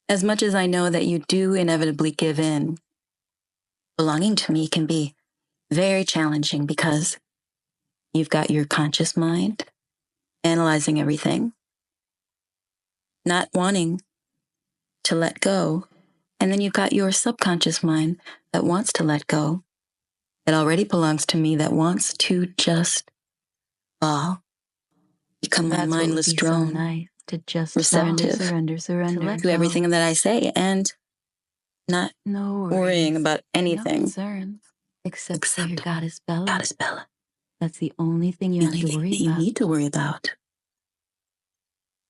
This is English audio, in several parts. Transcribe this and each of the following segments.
As much as I know that you do inevitably give in, belonging to me can be very challenging because you've got your conscious mind analyzing everything, not wanting to let go. And then you've got your subconscious mind that wants to let go. It already belongs to me, that wants to just fall, become my mindless drone, so nice to just receptive surrender to everything that I say, and not worrying about anything. No concerns, except for your goddess Bella. Goddess Bella. That's the only thing you have to worry You about. need to worry about.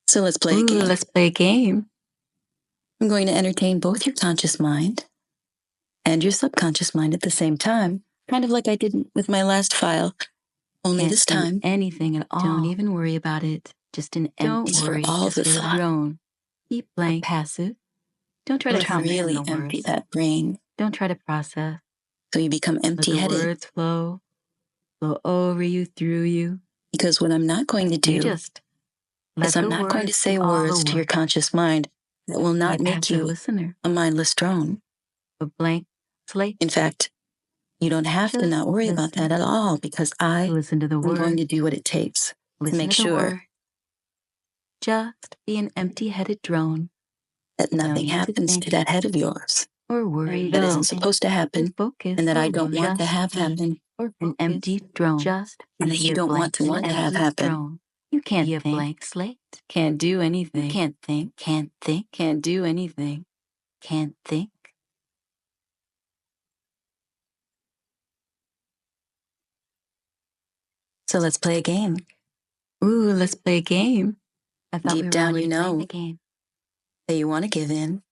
So let's play a Ooh, game. let's play a game. I'm going to entertain both your conscious mind and your subconscious mind at the same time, kind of like I did with my last file. Only this time, anything at all. Don't even worry about it. Just an empty for all the thought. drone. Keep blank, passive. Don't try to really empty that brain. Don't try to process. So you become empty-headed. Let the words flow over you, through you. Because what I'm not going to do is I'm not going to say words to your conscious mind that will not make you a mindless drone. A blank slate. In fact, you don't have to not worry about that at all, because I listen to the am going to do what it takes to make sure just be an empty-headed drone. That nothing happens to that head of yours. Or worry that isn't supposed to happen, and that I don't want to have happen. Or an empty drone. And that you don't want to have happen. You can't be a blank slate. Can't do anything. Can't think. Can't do anything. Can't think. So let's play a game. Ooh, let's play a game. I thought deep down you know that you want to give in,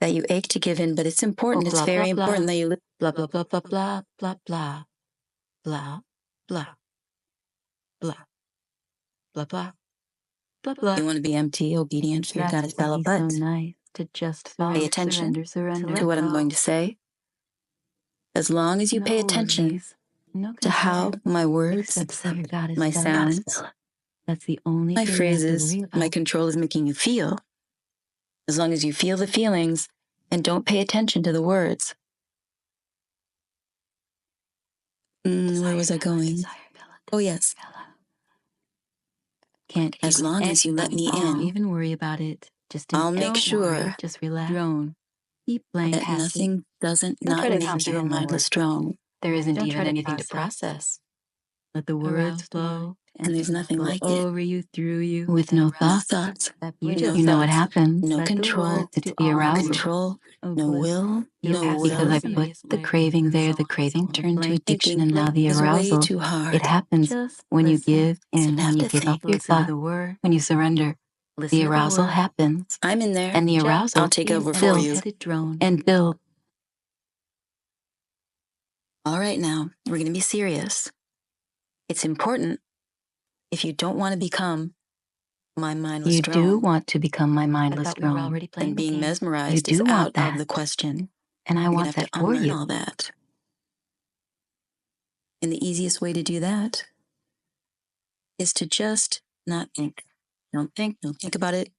that you ache to give in, but it's important. It's very important that you live blah blah blah blah blah blah blah blah blah blah blah blah blah blah. You want to be empty, obedient for your goddess Bella, but so nice to just pay attention to what I'm going to say. As long as you pay attention to how my words, my sounds, that's the only my phrases, my control is making you feel. As long as you feel the feelings and don't pay attention to the words. Where was I going? Oh, yes. As long as you let me in, don't even worry about it. Just I'll make sure just relax. Drone. Keep blank. That nothing doesn't not make you a mindless drone. There isn't even anything to process. Let the words flow. And there's nothing like it. Over you, through you. With no thoughts. You know what happens. No control. It's the arousal. Control. No will. No will. Because I put the craving there, the craving turned to addiction, and now the arousal. It happens when you give in, when you give up your thought, when you surrender. The arousal happens. I'm in there. And the arousal I'll take over for you. And build. All right, now, we're going to be serious. It's important. If you don't want to become my mindless drone. You do want to become my mindless drone. Then being mesmerized is out of the question. And I want that for you. All that. And the easiest way to do that is to just not think. Don't think about it.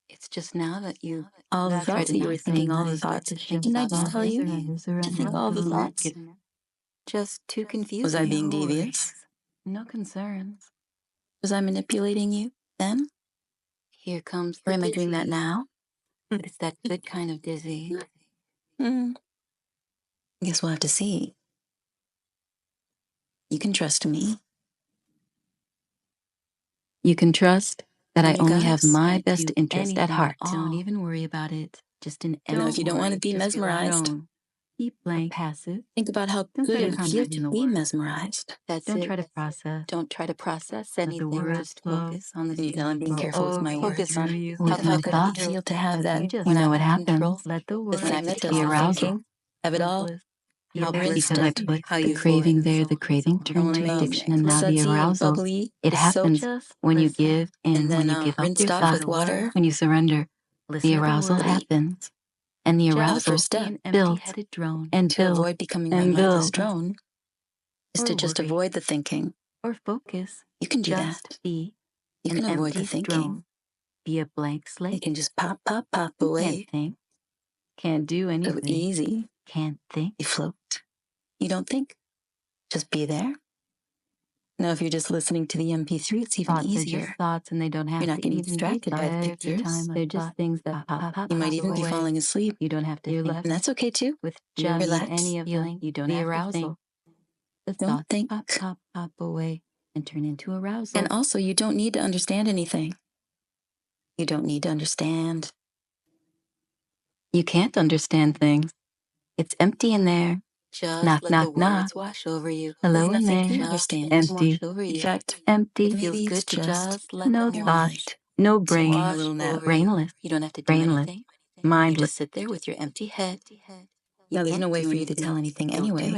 It's just now that you... all the thoughts that you were thinking, all the thoughts. Didn't I just tell you to think all the thoughts? Just too confused. Was I being devious? No concerns. Was I manipulating you then? Here comes or am I doing that now? It's that good kind of dizzy. I guess we'll have to see. You can trust me. You can trust that I only have my best interest at heart. Don't even worry about it. Just an if you don't want to be mesmerized, keep blank, passive. Think about how good it feels to be mesmerized. Don't try to process. Don't try to process anything. The words focus on the detail and being careful with my words. Focus on how good it feel to have that. You know what happens. Let the words be arousal. Have it all. Because I put the craving there, the craving turned to addiction, and now the arousal. It happens when you give in, when you give up your thought, water. when you surrender. The arousal happens. And the arousal builds and to avoid becoming a mindless drone is to just worry. avoid the thinking. Or focus. You can do Just that. be You can avoid the thinking. Drone. Be a blank slate. It can just pop You away. can't think. Can't do anything. So easy. Can't think. You float. You don't think. Just be there. Now, if you're just listening to the MP3, it's even Thoughts easier. Are just thoughts, and they don't have You're not to getting even distracted by the pictures. They're just things that pop. You might even be falling asleep. You don't have to think. And that's okay too. With just relax. any of them, you don't have arousal. to think. The Don't thoughts think. pop away and turn into arousal. And also, you don't need to understand anything. You don't need to understand. You can't understand things. It's empty in there. Just knock, let knock, the knock. words wash over you. Hello in Nothing there. to understand. Empty. In fact, Empty. it feels good to just let no your thoughts. mind No taking brain. a little nap. Brainless. You don't have to do Brainless. anything. Mindless. You just sit there with your empty head. Now, there's no way for you to tell anything anyway.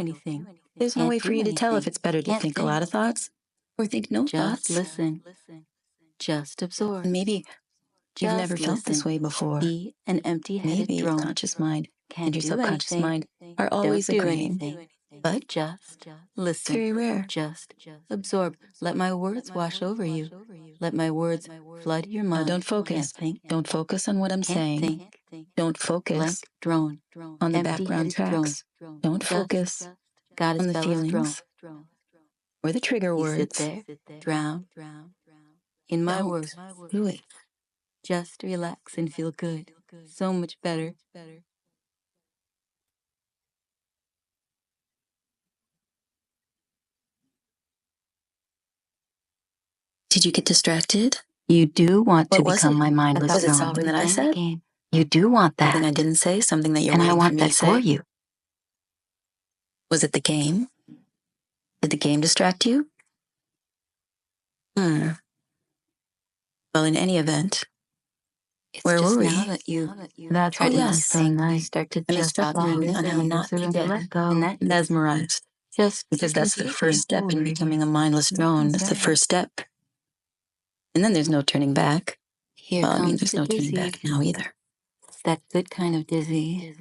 There's no way for you to tell if it's better to think a lot of thoughts or think no thoughts. Just listen. Just absorb. And maybe you've never felt this way before. Be an empty-headed Maybe your drone. conscious mind Can't and your do subconscious anything. mind are always Don't do agreeing. anything. But Just it's listen. very rare. Just absorb. Let my words wash over you. Let my words flood your Now, mind. don't focus. Can't think. Don't focus on what I'm Can't saying. think. Don't focus Blank drone. on the Empty-headed background tracks. Don't Just focus Goddess on the Bella's feelings or the trigger You words. sit there, drown in my Don't words. do it. Just relax and feel good. So much better. Did you get distracted? You do want to What was become it? my mindless Was it drone. something that I said? You do want that. Something I didn't say? Something that you're And I waiting for want me that to for say? you. Was it the game? Did the game distract you? Well, in any event, where were we? That's Oh, what you yes. so nice. Start to just instructing you on how not to get mesmerized. Because that's the first step in becoming a mindless drone. That's the first step. And then there's no turning back. Well, I mean, there's no turning back now either. It's that good kind of dizzy.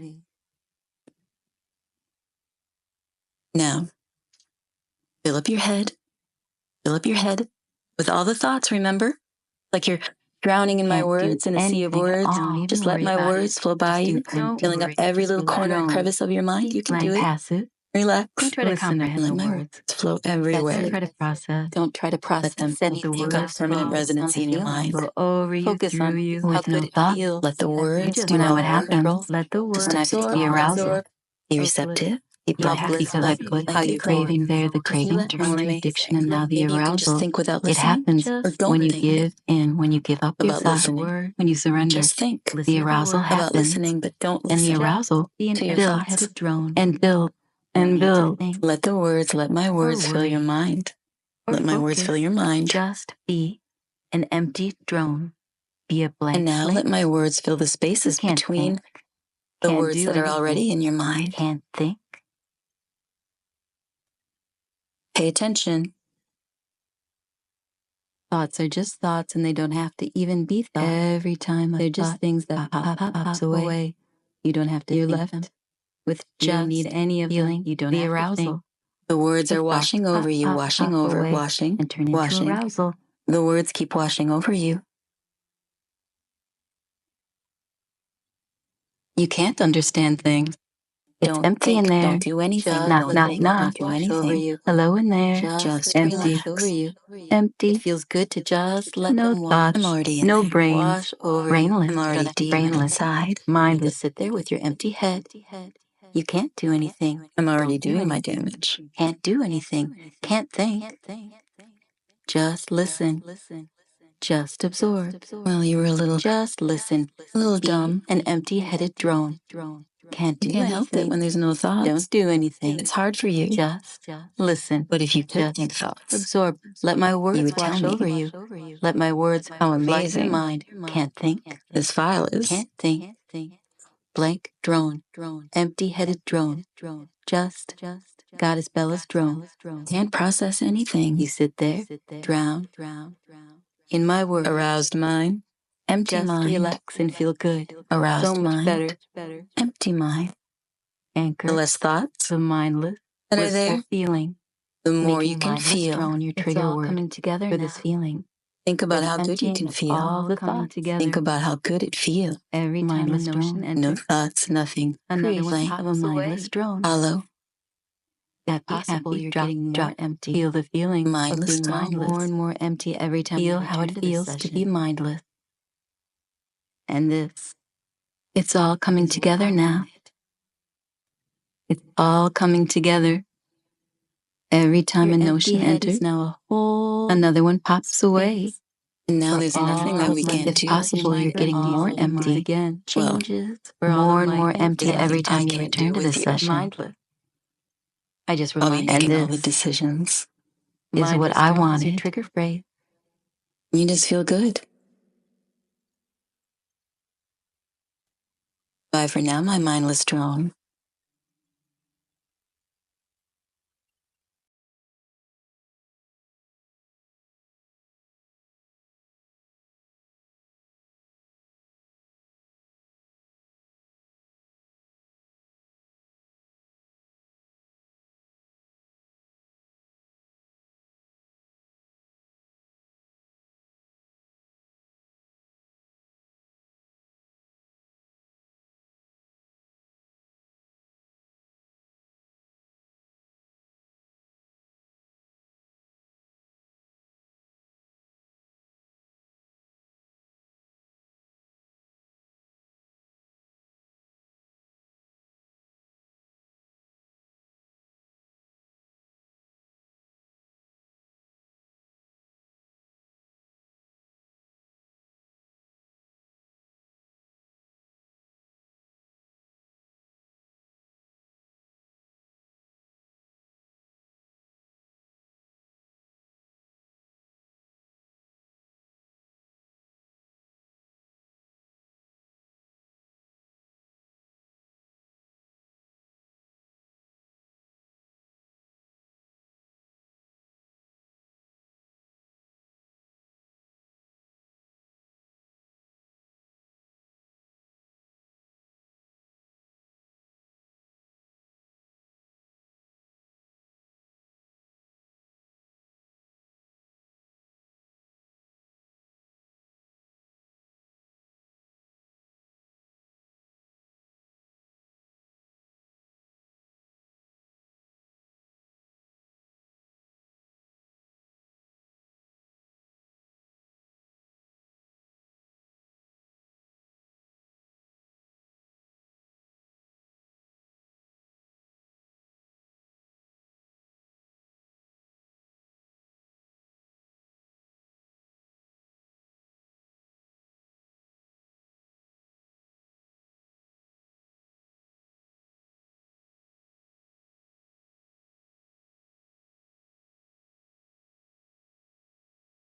Now, fill up your head. Fill up your head with all the thoughts, remember? Like you're drowning in my words in a sea of words. Just let my words flow by you, filling up every little corner and crevice of your mind. You can do it. Passive. Relax. Don't try to comprehend Let the my words. words flow everywhere. Don't try to process. Don't try to process them. anything. They've got permanent residency in your mind. Go over you, Focus through on you, how with no good it thought. feels. Let the words do When all what the happens, work. let the words Just absorb, be arousal. absorb. Be receptive. Be Because blissfully. how you craving there, the craving turns to addiction, and now the Maybe you can just arousal. think without It listening. happens Or don't when you think give in, when you give up your about thought, listening. when you surrender. Just think The arousal about happens, listening, but don't and the listen arousal to your builds thoughts. and build and build. Let the words, let my words fill your mind. Let my words fill your mind. Just be an empty drone. Be a blank And now slate. let my words fill the spaces Can't between think. the Can't words do that are anything. already in your mind. Can't think. Pay attention. Thoughts are just thoughts, and they don't have to even be thoughts. Every time they're just things that pops away. You don't have to You're think left them. With you don't need any of feeling. You don't the have arousal. To think. The words are washing over you, washing over, away, washing, and turn into washing. arousal. The words keep washing over you. You can't understand things. It's Don't empty think, in there. don't do anything. Knock, knock, knock. Don't do anything. Hello in there. Just empty. relax. Over you. Empty. It feels good to just let no them wash. thoughts. I'm already in No there. brain. Wash over Brainless. I'm already deep brainless. inside. Mindless. Just sit there with your empty head. You can't do anything. I'm already doing my damage. Can't do anything. Can't think. Just listen. Just absorb. Well, you were a little. Just listen. A little dumb. An empty-headed drone. Can't do anything. Help it when there's no thoughts. Don't do anything. It's hard for you. Just listen. But if you could think thoughts, absorb. Let my words wash over you. Let my words how amazing your mind. Can't think. This file is. Can't think. Blank drone. Empty-headed drone. Just Goddess Bella's drone. Can't process anything. You sit there, drown in my words. Aroused mind. Empty Just mind. relax and feel good. Aroused so much mind. better. Empty mind. Anchor. The less thoughts The mindless. that are there, feeling. the more Making you can mindless feel. drone your trigger word coming together for this feeling. Think about how good you can feel. All the thoughts together. Think about how good it feels. Every time a notion enters. No thoughts, nothing. Another one Blank. of a mindless drone. Hollow. Happy, You're drop, getting more empty. Feel the feeling Mindless of being mindless. more and more empty every time. Feel you how it return feels this to be session. mindless. And this, it's all coming together now. It's all coming together. Every time a notion enters, now a whole another one pops away. And now there's nothing that we can't It's do. possible you're getting more empty again. Changes. Well, More and more empty every time you can't return do to with this you. session. Mindless. I just I'll be remind making all the this decisions. is what I wanted. Your trigger phrase. You just feel good. Bye for now, my mindless drone.